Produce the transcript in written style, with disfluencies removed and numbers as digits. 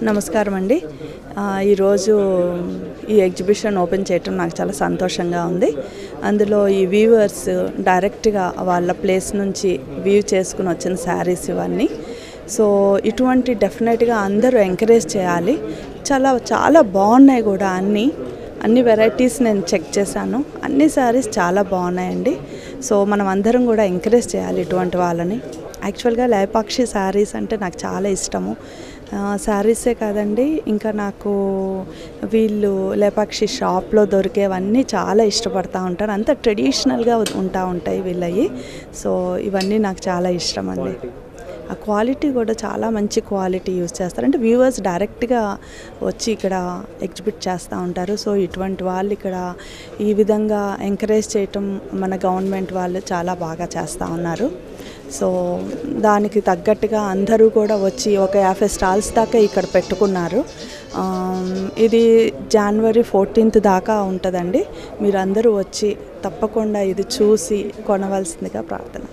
నమస్కారం అండి. ఈరోజు ఈ ఎగ్జిబిషన్ ఓపెన్ చేయటం నాకు చాలా సంతోషంగా ఉంది. అందులో ఈ వ్యూవర్స్ డైరెక్ట్గా వాళ్ళ ప్లేస్ నుంచి వ్యూ చేసుకుని వచ్చిన శారీస్ ఇవన్నీ. సో ఇటువంటి డెఫినెట్గా అందరూ ఎంకరేజ్ చేయాలి. చాలా బాగున్నాయి కూడా అన్ని వెరైటీస్ నేను చెక్ చేశాను. అన్ని శారీస్ చాలా బాగున్నాయండి. సో మనం అందరం కూడా ఎంకరేజ్ చేయాలి ఇటువంటి వాళ్ళని. యాక్చువల్గా లేపాక్షి శారీస్ అంటే నాకు చాలా ఇష్టము. శారీసే కాదండి, ఇంకా నాకు వీళ్ళు లేపాక్షి షాప్లో దొరికేవన్నీ చాలా ఇష్టపడతా ఉంటాను. అంత ట్రెడిషనల్గా ఉంటాయి వీళ్ళవి. సో ఇవన్నీ నాకు చాలా ఇష్టం అండి. ఆ క్వాలిటీ కూడా చాలా మంచి క్వాలిటీ యూజ్ చేస్తారు. అంటే వ్యూవర్స్ డైరెక్ట్గా వచ్చి ఇక్కడ ఎగ్జిబిట్ చేస్తూ ఉంటారు. సో ఇటువంటి వాళ్ళు ఇక్కడ ఈ విధంగా ఎంకరేజ్ చేయటం మన గవర్నమెంట్ వాళ్ళు చాలా బాగా చేస్తూ ఉన్నారు. సో దానికి తగ్గట్టుగా అందరూ కూడా వచ్చి ఒక 50 స్టాల్స్ దాకా ఇక్కడ పెట్టుకున్నారు. ఇది January 14th దాకా ఉంటుందండి. మీరు అందరూ వచ్చి తప్పకుండా ఇది చూసి కొనవలసిందిగా ప్రార్థన.